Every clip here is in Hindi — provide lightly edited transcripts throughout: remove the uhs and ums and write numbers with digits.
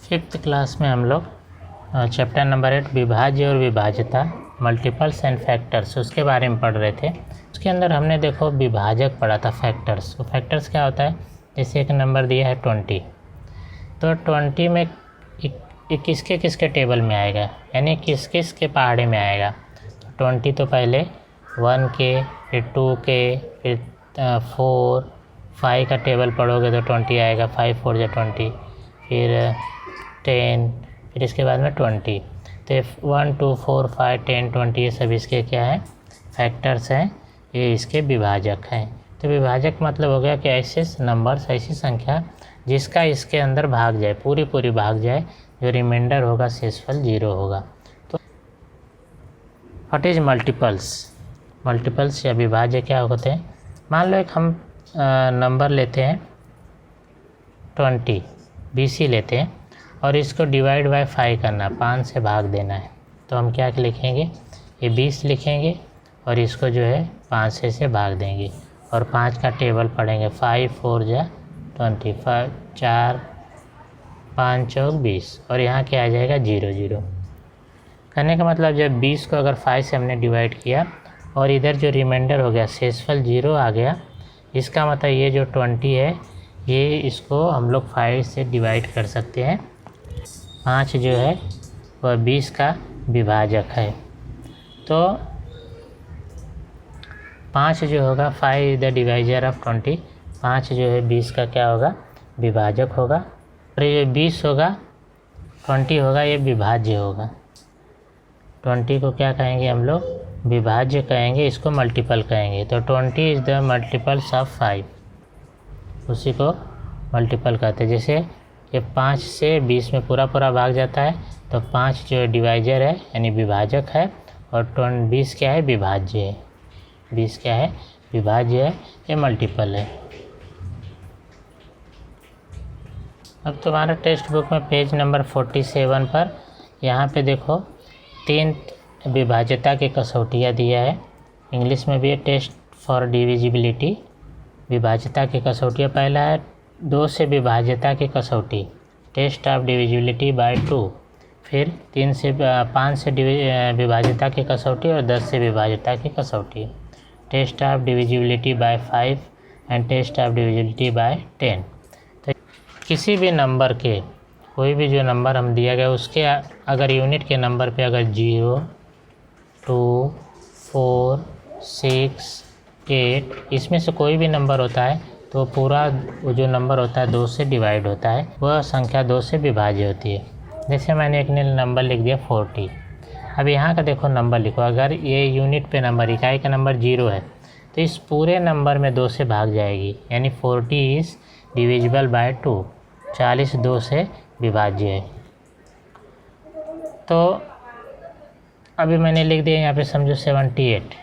फिफ्थ क्लास में हम लोग चैप्टर नंबर 8 विभाज्य और विभाज्यता मल्टीपल्स एंड फैक्टर्स उसके बारे में पढ़ रहे थे। उसके अंदर हमने देखो विभाजक पढ़ा था फैक्टर्स। तो फैक्टर्स क्या होता है, जैसे एक नंबर दिया है 20, तो 20 में किसके किसके टेबल में आएगा, यानी किस किस के पहाड़े में आएगा। 20 तो पहले 1 के, फिर 2 के, फिर 4 5 का टेबल पढ़ोगे तो 20 आएगा, 5 4 20, फिर 10, फिर इसके बाद में 20। तो 1 2 4 5 10 20 ये सब इसके क्या है, फैक्टर्स हैं, ये इसके विभाजक हैं। तो विभाजक मतलब हो गया कि ऐसे नंबर्स, ऐसी संख्या जिसका इसके अंदर भाग जाए, पूरी भाग जाए, जो रिमाइंडर होगा शेषफल 0 होगा। तो व्हाट इज मल्टीपल्स, मल्टीपल्स या विभाज्य क्या होते हैं। मान लो एक हम नंबर लेते हैं 20, 20 ही लेते हैं और इसको डिवाइड बाय 5 करना, 5 से भाग देना है। तो हम क्या लिखेंगे, ये 20 लिखेंगे और इसको जो है 5 से भाग देंगे और 5 का टेबल पढ़ेंगे। 5 4 20, 4 5 चौक 20 और यहाँ क्या आ जाएगा 0 0। करने का मतलब जब 20 को अगर 5 से हमने डिवाइड किया और इधर जो रिमाइंडर हो गया शेषफल 0 आ गया, इसका मतलब ये जो 20 है ये इसको हम लोग 5 से डिवाइड कर सकते हैं। 5 जो है वह 20 का विभाजक है। तो 5 जो होगा 5 द डिवाइजर ऑफ 20, 5 जो है 20 का क्या होगा, विभाजक होगा। और ये 20 होगा 20 होगा, ये विभाज्य होगा। 20 को क्या कहेंगे हम लोग, विभाज्य कहेंगे, इसको मल्टीपल कहेंगे। तो 20 इज़ द मल्टीपल्स ऑफ 5, उसी को मल्टीपल कहते हैं। जैसे ये 5 से 20 में पूरा भाग जाता है, तो 5 जो डिवाइजर है यानी विभाजक है और 20 क्या है, विभाज्य है। 20 क्या है, विभाज्य है, ये मल्टीपल है। अब तुम्हारा टेक्स्ट बुक में पेज नंबर 47 पर यहाँ पे देखो 3 विभाज्यता की कसौटियाँ दिया है। इंग्लिश में भी है टेस्ट फॉर डिविजिबिलिटी, विभाज्यता की कसौटियाँ। पहला है 2 से विभाज्यता की कसौटी, टेस्ट ऑफ डिविजिबिलिटी बाय 2। फिर 3 से 5 से विभाज्यता की कसौटी और 10 से विभाज्यता की कसौटी, test of divisibility by 5 and test of divisibility by 10। तो किसी भी नंबर के, कोई भी जो नंबर हम दिया गया उसके अगर यूनिट के नंबर पे अगर 0 2 4 6 8 इसमें से कोई भी नंबर होता है तो पूरा वो जो नंबर होता है 2 से डिवाइड होता है, वह संख्या 2 से विभाज्य होती है। जैसे मैंने एक ने नंबर लिख दिया 40। अब यहाँ का देखो नंबर लिखो, अगर ये यूनिट पे नंबर, इकाई का नंबर 0 है तो इस पूरे नंबर में 2 से भाग जाएगी, यानी 40 इज़ डिविजिबल बाय 2, 40 2 से विभाज्य है। तो अभी मैंने लिख दिया यहाँ पे समझो 78,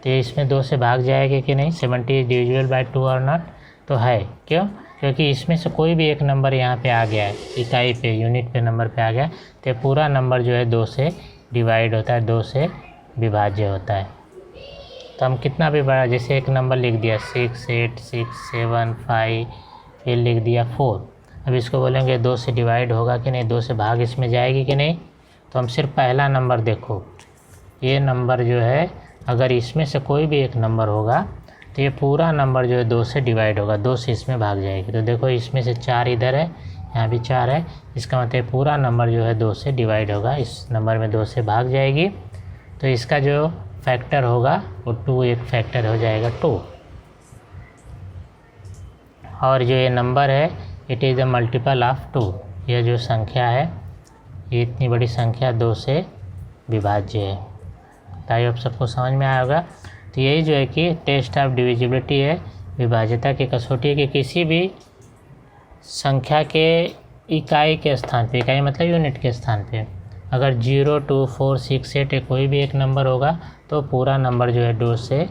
तो इसमें 2 से भाग जाएगी कि नहीं, 70 इज डिविजिबल बाय 2 और नॉट, तो है। क्यों, क्योंकि इसमें से कोई भी एक नंबर यहाँ पे आ गया है, इकाई पे यूनिट पे नंबर पे आ गया, तो पूरा नंबर जो है 2 से डिवाइड होता है, 2 से विभाज्य होता है। तो हम कितना भी बड़ा, जैसे एक नंबर लिख दिया 6 8 6 7 5, फिर लिख दिया 4। अब इसको बोलेंगे 2 से डिवाइड होगा कि नहीं, 2 से भाग इसमें जाएगी कि नहीं। तो हम सिर्फ पहला नंबर देखो, ये नंबर जो है अगर इसमें से कोई भी एक नंबर होगा तो ये पूरा नंबर जो है 2 से डिवाइड होगा, 2 से इसमें भाग जाएगी। तो देखो इसमें से 4 इधर है, यहाँ भी 4 है, इसका मतलब पूरा नंबर जो है 2 से डिवाइड होगा, इस नंबर में 2 से भाग जाएगी। तो इसका जो फैक्टर होगा वो 2, एक फैक्टर हो जाएगा 2। और जो ये नंबर है it is the multiple of 2, यह जो संख्या है ये इतनी बड़ी संख्या 2 से विभाज्य है। ताकि आप सबको समझ में आया होगा। तो यही जो है कि टेस्ट ऑफ डिविजिबिलिटी है, विभाज्यता की कसौटी है कि किसी भी संख्या के इकाई के स्थान पे, इकाई मतलब यूनिट के स्थान पे अगर 0 2 4 6 8 कोई भी एक नंबर होगा तो पूरा नंबर जो है 2 से,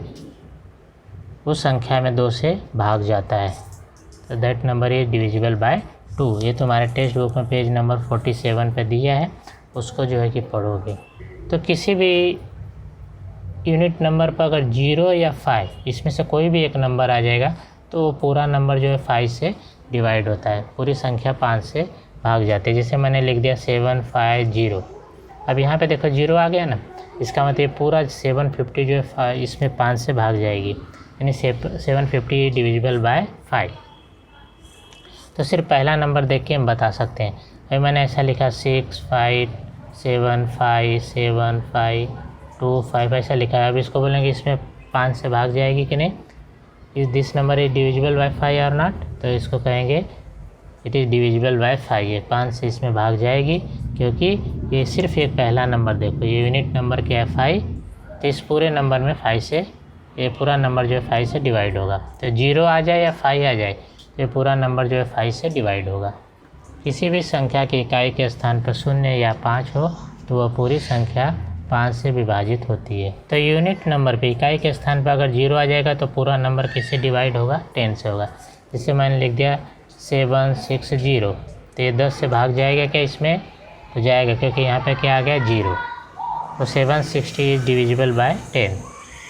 उस संख्या में 2 से भाग जाता है। तो that number is divisible by 2। ये तुम्हारे टेक्स्ट बुक में पेज नंबर 47 पे दिया है, उसको जो है कि पढ़ोगे। तो किसी भी यूनिट नंबर पर अगर 0 या 5 इसमें से कोई भी एक नंबर आ जाएगा तो पूरा नंबर जो है 5 से डिवाइड होता है, पूरी संख्या 5 से भाग जाते हैं। जैसे मैंने लिख दिया 750, अब यहाँ पे देखो 0 आ गया ना, इसका मतलब पूरा 750 जो है इसमें 5 से भाग जाएगी, यानी 750 डिविजिबल बाय 5। तो सिर्फ पहला नंबर देख के हम बता सकते हैं। अभी मैंने ऐसा लिखा 6 5 7 5 7 5 2 5 ऐसा लिखा है। अब इसको बोलेंगे इसमें 5 से भाग जाएगी कि नहीं, is this number is divisible by 5 और नॉट, तो इसको कहेंगे इट इज़ डिविजिबल बाय 5। ये 5 से इसमें भाग जाएगी, क्योंकि ये सिर्फ एक पहला नंबर देखो, ये यूनिट नंबर क्या है 5, तो इस पूरे नंबर में 5 से ये पूरा नंबर जो है 5 से डिवाइड होगा। तो 0 आ जाए या 5 आ जाए, ये पूरा नंबर जो है 5 से डिवाइड होगा। किसी भी संख्या की इकाई के स्थान पर 0 या 5 हो तो वह पूरी संख्या 5 से विभाजित होती है। तो यूनिट नंबर पे इकाई के स्थान पर अगर 0 आ जाएगा तो पूरा नंबर किससे डिवाइड होगा, 10 से होगा। जैसे मैंने लिख दिया 760, तो ये 10 से भाग जाएगा क्या इसमें, तो जाएगा, क्योंकि यहाँ पे क्या आ गया 0। तो 760 इज डिविजिबल बाय 10,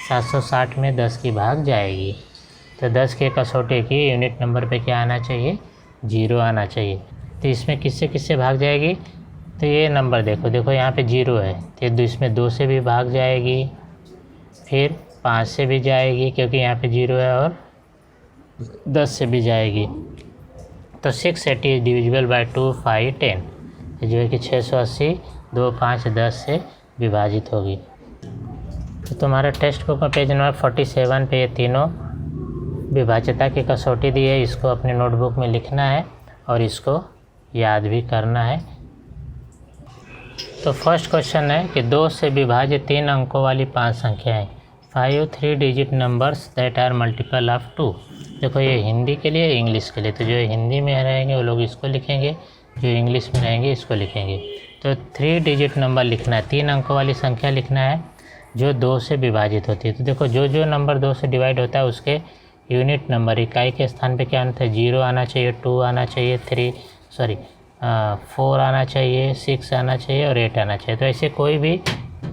760 में 10 की भाग जाएगी। तो 10 के कसौटे की यूनिट नंबर पे क्या आना चाहिए, 0 आना चाहिए। तो इसमें किससे किससे भाग जाएगी, तो ये नंबर देखो यहाँ पे 0 है, तो इसमें 2 से भी भाग जाएगी, फिर 5 से भी जाएगी क्योंकि यहाँ पे 0 है, और 10 से भी जाएगी। तो 680 इज डिविजिबल बाय 2 5 10, जो है कि 680 2 5 10 से विभाजित होगी। तो तुम्हारा टेक्स्ट बुक में पेज नंबर 47 पे ये तीनों विभाज्यता की कसौटी दी है, इसको अपने नोटबुक में लिखना है और इसको याद भी करना है। तो फर्स्ट क्वेश्चन है कि 2 से विभाजित 3 अंकों वाली 5 संख्याएं, 5 3 digit numbers that are multiple of 2। देखो ये हिंदी के लिए, इंग्लिश के लिए, तो जो हिंदी में रहेंगे वो लोग इसको लिखेंगे, जो इंग्लिश में रहेंगे इसको लिखेंगे। तो 3 डिजिट नंबर लिखना है, 3 अंकों वाली संख्या लिखना है जो 2 से विभाजित होती है। तो देखो जो नंबर 2 से डिवाइड होता है उसके यूनिट नंबर इकाई के स्थान पे क्या आना था, 0 आना चाहिए, 2 आना चाहिए, 4 आना चाहिए, 6 आना चाहिए और 8 आना चाहिए। तो ऐसे कोई भी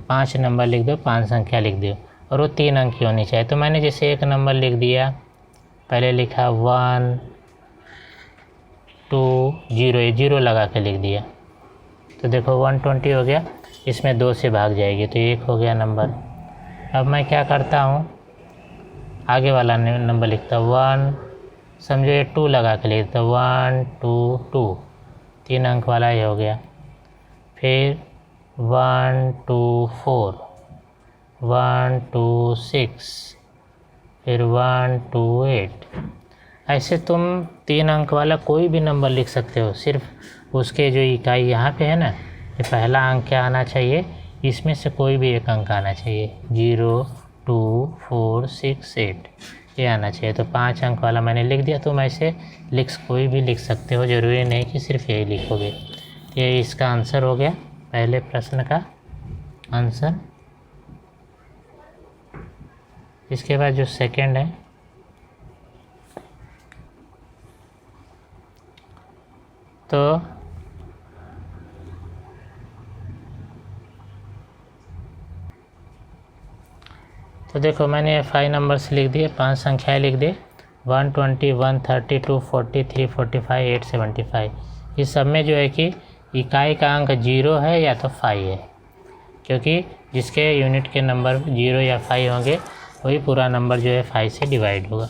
5 नंबर लिख दो, 5 संख्या लिख दो, और वो 3 अंक की होनी चाहिए। तो मैंने जैसे एक नंबर लिख दिया, पहले लिखा 1 2 0, 0 लगा के लिख दिया, तो देखो 120 हो गया, इसमें 2 से भाग जाएगी, तो 1 हो गया नंबर। अब मैं क्या करता हूँ, आगे वाला नंबर लिखता 1, समझो ये 2 लगा के लिखता 1 2 2, 3 अंक वाला ही हो गया। फिर 1 2 4, 1 2 6, फिर 1 2 8। ऐसे तुम 3 अंक वाला कोई भी नंबर लिख सकते हो, सिर्फ उसके जो इकाई यहाँ पे है ना, ये पहला अंक क्या आना चाहिए, इसमें से कोई भी एक अंक आना चाहिए, 0 2 4 6 8 ये आना चाहिए। तो 5 अंक वाला मैंने लिख दिया। तुम ऐसे कोई भी लिख सकते हो, ज़रूरी नहीं कि सिर्फ यही लिखोगे। ये इसका आंसर हो गया, पहले प्रश्न का आंसर। इसके बाद जो सेकंड है, तो देखो मैंने 5 नंबर्स लिख दिए, 5 संख्याएं लिख दिए, 120 130 240 345 875। इस सब में जो है कि इकाई का अंक 0 है या तो 5 है, क्योंकि जिसके यूनिट के नंबर 0 या 5 होंगे वही पूरा नंबर जो है 5 से डिवाइड होगा।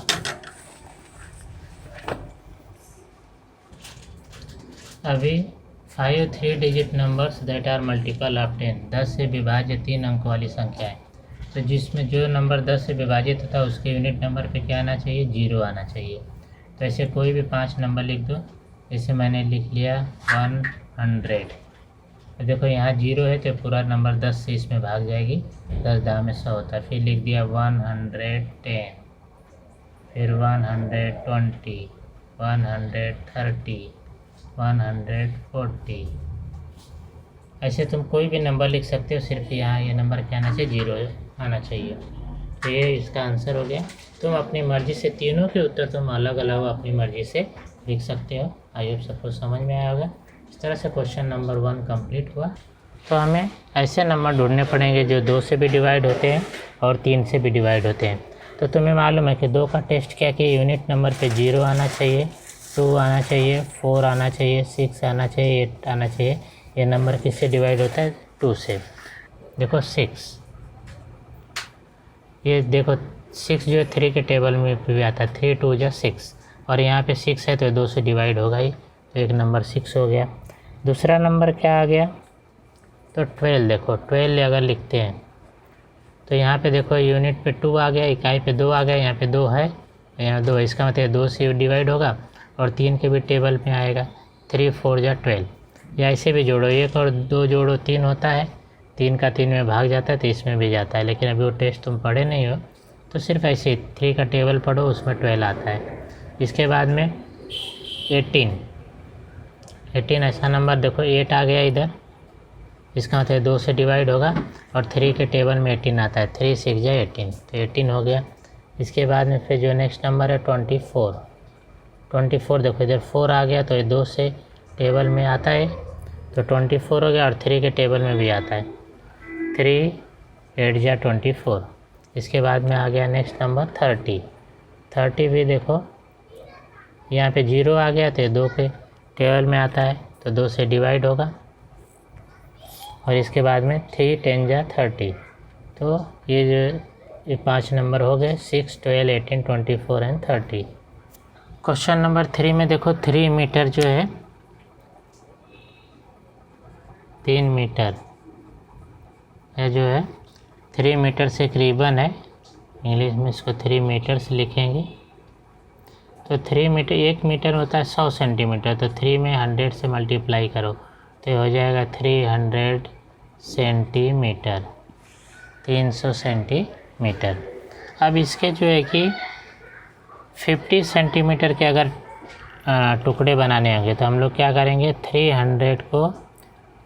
अभी 5 3 digit numbers that are multiple of 10, 10 से विभाज्य 3 अंक वाली संख्याएं। तो जिसमें जो नंबर 10 से विभाजित होता है उसके यूनिट नंबर पे क्या आना चाहिए, 0 आना चाहिए। तो ऐसे कोई भी 5 नंबर लिख दो। जैसे मैंने लिख लिया 100, तो देखो यहाँ 0 है तो पूरा नंबर 10 से इसमें भाग जाएगी, 10 10 में 100 होता है। फिर लिख दिया 110, फिर 120 130 140। ऐसे तुम कोई भी नंबर लिख सकते हो, सिर्फ यहाँ ये नंबर क्या आना चाहिए, 0 आना चाहिए। तो ये इसका आंसर हो गया। तुम अपनी मर्ज़ी से तीनों के उत्तर तुम अलग अलग अपनी मर्ज़ी से लिख सकते हो। आई होप सबको समझ में आया होगा। इस तरह से क्वेश्चन नंबर 1 कंप्लीट हुआ। तो हमें ऐसे नंबर ढूंढने पड़ेंगे जो 2 से भी डिवाइड होते हैं और 3 से भी डिवाइड होते हैं। तो तुम्हें मालूम है कि 2 का टेस्ट क्या कि यूनिट नंबर पे 0 आना चाहिए, 2 आना चाहिए, 4 आना चाहिए, 6 आना चाहिए, 8 आना चाहिए। ये नंबर किससे डिवाइड होता है? 2 से। देखो 6, ये देखो 6 जो है 3 के टेबल में भी आता है, 3 2 जा 6, और यहाँ पे 6 है तो 2 से डिवाइड होगा ही, तो एक नंबर 6 हो गया। दूसरा नंबर क्या आ गया? तो 12। देखो 12 अगर लिखते हैं तो यहाँ पे देखो यूनिट पे 2 आ गया, इकाई पे 2 आ गया, यहाँ पे 2 है, यहाँ 2 है, इसका मतलब 2 से डिवाइड होगा और 3 के भी टेबल में आएगा, 3 4 जा 12। या ऐसे भी जोड़ो, 1 और 2 जोड़ो 3 होता है, 3 का 3 में भाग जाता है तो इसमें भी जाता है, लेकिन अभी वो टेस्ट तुम पढ़े नहीं हो तो सिर्फ ऐसे ही 3 का टेबल पढ़ो, उसमें 12 आता है। इसके बाद में 18 ऐसा नंबर देखो 8 आ गया इधर, इसका मतलब 2 से डिवाइड होगा और 3 के टेबल में 18 आता है, 3 6 जा 18, तो 18 हो गया। इसके बाद में फिर जो नेक्स्ट नंबर है 24 देखो इधर 4 आ गया तो ये 2 से टेबल में आता है तो 24 हो गया, और 3 के टेबल में भी आता है, 3 8 जा 24। इसके बाद में आ गया नेक्स्ट नंबर 30 भी देखो यहाँ पे 0 आ गया तो 2 के टेबल में आता है तो 2 से डिवाइड होगा, और इसके बाद में 3 10 जा 30। तो ये जो ये 5 नंबर हो गए, 6 12 18 24 एंड 30। क्वेश्चन नंबर 3 में देखो 3 मीटर जो है 3 मीटर है जो है 3 मीटर से करीबन है, इंग्लिश में इसको 3 मीटर्स लिखेंगे। तो 3 मीटर, 1 मीटर होता है 100 सेंटीमीटर, तो 3 में 100 से मल्टीप्लाई करो तो हो जाएगा 300 सेंटीमीटर, 300 सेंटीमीटर। अब इसके जो है कि 50 सेंटीमीटर के अगर टुकड़े बनाने होंगे तो हम लोग क्या करेंगे, 300 को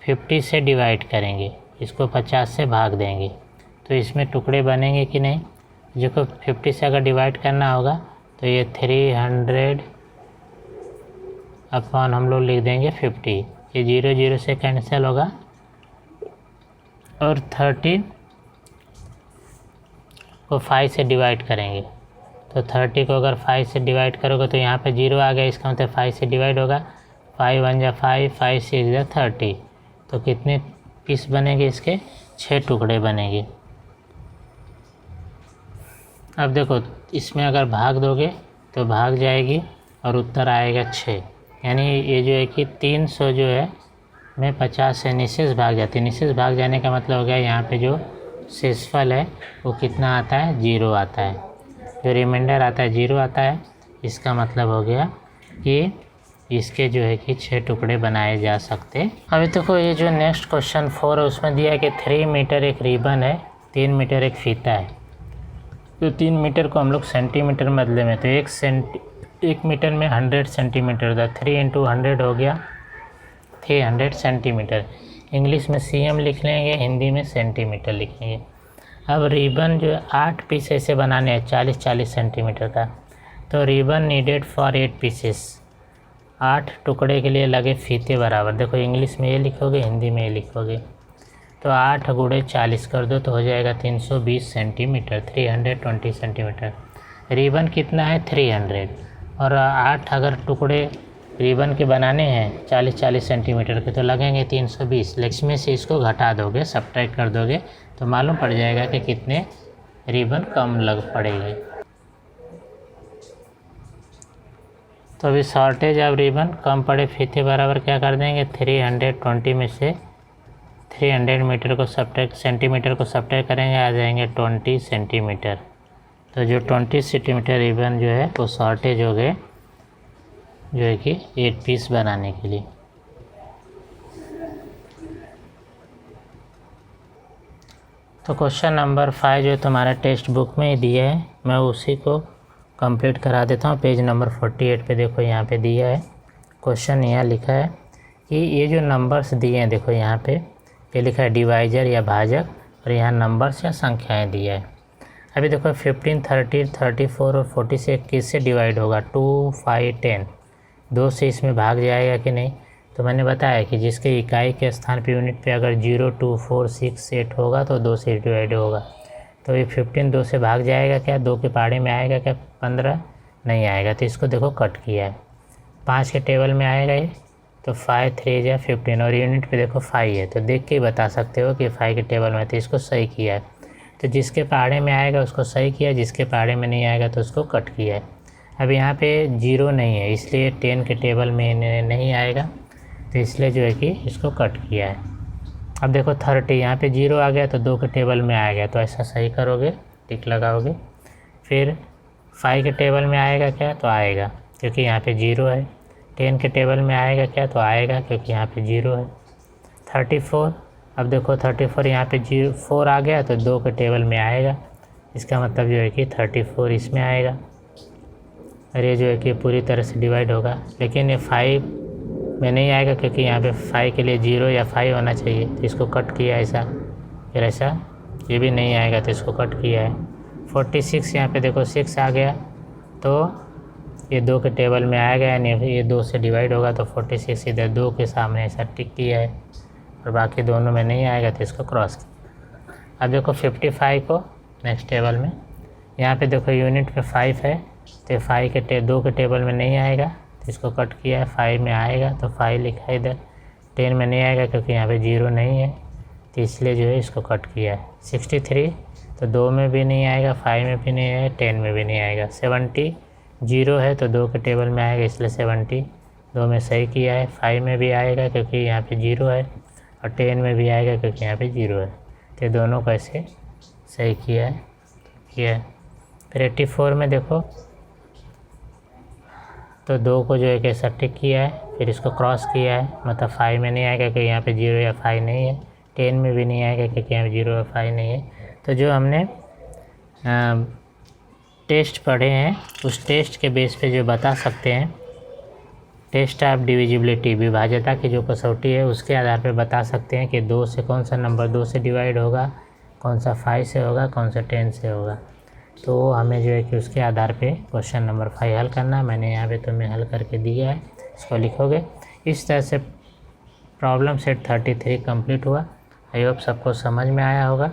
50 से डिवाइड करेंगे, इसको 50 से भाग देंगे, तो इसमें टुकड़े बनेंगे कि नहीं? जिसको 50 से अगर डिवाइड करना होगा तो ये 300 अपॉन हम लोग लिख देंगे 50, ये 0 0 से कैंसिल होगा, और 30 को 5 से डिवाइड करेंगे, तो 30 को अगर 5 से डिवाइड करोगे तो यहाँ पे 0 आ गया, इसका मतलब 5 से डिवाइड होगा, 5 1 जा 5, 5 6 जा 30, तो कितने पीस बनेंगे इसके? 6 टुकड़े बनेंगे। अब देखो इसमें अगर भाग दोगे तो भाग जाएगी और उत्तर आएगा 6, यानी ये जो है कि 300 जो है में 50 से निशेष भाग जाती है। निशेष भाग जाने का मतलब हो गया यहाँ पे जो शेषफल है वो कितना आता है? 0 आता है, जो रिमाइंडर आता है 0 आता है। इसका मतलब हो गया कि इसके जो है कि 6 टुकड़े बनाए जा सकते। अभी देखो ये जो नेक्स्ट क्वेश्चन 4 है उसमें दिया है कि 3 मीटर एक रिबन है, 3 मीटर एक फीता है, तो 3 मीटर को हम लोग सेंटीमीटर में बदले में, तो 1 मीटर में 100 सेंटीमीटर होता है, 3 × 100 हो गया 300 सेंटीमीटर। इंग्लिश में cm लिख लेंगे, हिंदी में सेंटीमीटर लिखेंगे। अब रिबन जो 8 पीस ऐसे बनाने हैं 40-40 सेंटीमीटर का, तो रिबन नीडेड फॉर 8 पीसेस, 8 टुकड़े के लिए लगे फीते बराबर। देखो इंग्लिश में ये लिखोगे, हिंदी में ये लिखोगे, तो 8 × 40 कर दो तो हो जाएगा 320 सेंटीमीटर, 320 सेंटीमीटर। रिबन कितना है? 300, और 8 अगर टुकड़े रिबन के बनाने हैं 40-40 सेंटीमीटर के तो लगेंगे 320, लेकिन में से इसको घटा दोगे, सब्ट्रैक्ट कर दोगे तो मालूम पड़ जाएगा कि कितने रिबन कम लग पड़ेंगे। तो अभी शॉर्टेज ऑफ रिबन कम पड़े फीते बराबर क्या कर देंगे, 320 में से 300 मीटर को सब्ट्रैक्ट, सेंटीमीटर को सब्ट्रैक्ट करेंगे, आ जाएंगे 20 सेंटीमीटर। तो जो 20 सेंटीमीटर रिबन जो है वो शॉर्टेज हो गए, जो है कि 8 पीस बनाने के लिए। तो क्वेश्चन नंबर 5 जो तुम्हारा टेक्स्ट बुक में ही दिया है, मैं उसी को कंप्लीट करा देता हूँ। पेज नंबर 48 पे देखो यहाँ पे दिया है क्वेश्चन, यहाँ लिखा है कि ये जो नंबर्स दिए हैं, देखो यहाँ पे ये लिखा है डिवाइजर या भाजक, और यहाँ नंबर्स या संख्याएं दिया है। अभी देखो 15 30 34 और 40 से 21 से डिवाइड होगा, 2 5 10, 2 से इसमें भाग जाएगा कि नहीं? तो मैंने बताया कि जिसके इकाई के स्थान पे यूनिट पे अगर 0 2 4 6 8 होगा तो 2 से डिवाइड होगा, तो ये 15 2 से भाग जाएगा क्या? 2 के पहाड़े में आएगा क्या? 15 नहीं आएगा, तो इसको देखो कट किया है। 5 के टेबल में आएगा ये, तो 5 3 या 15 और यूनिट पे देखो 5 है, तो देख के ही बता सकते हो कि 5 के टेबल में, तो इसको सही किया है। तो जिसके पहाड़े में आएगा उसको सही किया, जिसके पहाड़े में नहीं आएगा तो उसको कट किया है। अब यहाँ पे 0 नहीं है, इसलिए 10 के टेबल में नहीं आएगा, तो इसलिए जो है कि इसको कट किया है। अब देखो 30, यहाँ पे 0 आ गया तो 2 के टेबल में आ गया, तो ऐसा सही करोगे, टिक लगाओगे। फिर 5 के टेबल में आएगा क्या, तो आएगा क्योंकि यहाँ पे 0 है। 10 के टेबल में आएगा क्या, तो आएगा क्योंकि यहाँ पे 0 है। 34, अब देखो 34 यहाँ पे 4 आ गया तो 2 के टेबल में आएगा, इसका मतलब जो है कि 34 इसमें आएगा, और ये जो है कि पूरी तरह से डिवाइड होगा। लेकिन ये 5 में नहीं आएगा क्योंकि यहाँ पे 5 के लिए 0 या 5 होना चाहिए, तो इसको कट किया ऐसा। फिर ऐसा ये भी नहीं आएगा तो इसको कट किया है। 46 यहाँ पे देखो 6 आ गया तो ये 2 के टेबल में आएगा, यानी ये 2 से डिवाइड होगा, तो 46 इधर 2 के सामने ऐसा टिक किया है, और बाकी दोनों में नहीं आएगा तो इसको क्रॉस किया। अब देखो 55 को नेक्स्ट टेबल में, यहाँ पे देखो यूनिट पे 5 है, तो 5 के 2 के टेबल में नहीं आएगा तो इसको कट किया है। 5 में आएगा तो 5 लिखा है इधर। 10 में नहीं आएगा क्योंकि यहाँ पे 0 नहीं है, तो इसलिए जो है इसको कट किया है। 63 तो 2 में भी नहीं आएगा, 5 में भी नहीं आएगा, 10 में भी नहीं आएगा। 70 0 है तो 2 के टेबल में आएगा, इसलिए 70 2 में सही किया है। 5 में भी आएगा क्योंकि यहाँ पे 0 है, और 10 में भी आएगा क्योंकि यहाँ पे 0 है, तो दोनों को ऐसे सही किया है। फिर 84 में देखो तो 2 को जो है कि ऐसा टिक किया है, फिर इसको क्रॉस किया है, मतलब 5 में नहीं आएगा क्योंकि यहाँ पे 0 या 5 नहीं है। 10 में भी नहीं आएगा क्योंकि यहाँ पे 0 या 5 नहीं है। तो जो हमने टेस्ट पढ़े हैं उस टेस्ट के बेस पे जो बता सकते हैं, टेस्ट ऑफ डिविजिबिलिटी, विभाज्यता की जो कसौटी है उसके आधार पे बता सकते हैं कि 2 से कौन सा नंबर 2 से डिवाइड होगा, कौन सा 5 से होगा, कौन सा 10 से होगा। तो हमें जो है कि उसके आधार पे क्वेश्चन नंबर 5 हल करना है। मैंने यहाँ पे तुम्हें हल करके दिया है, इसको लिखोगे। इस तरह से प्रॉब्लम सेट 33 कंप्लीट हुआ। आई होप सबको समझ में आया होगा।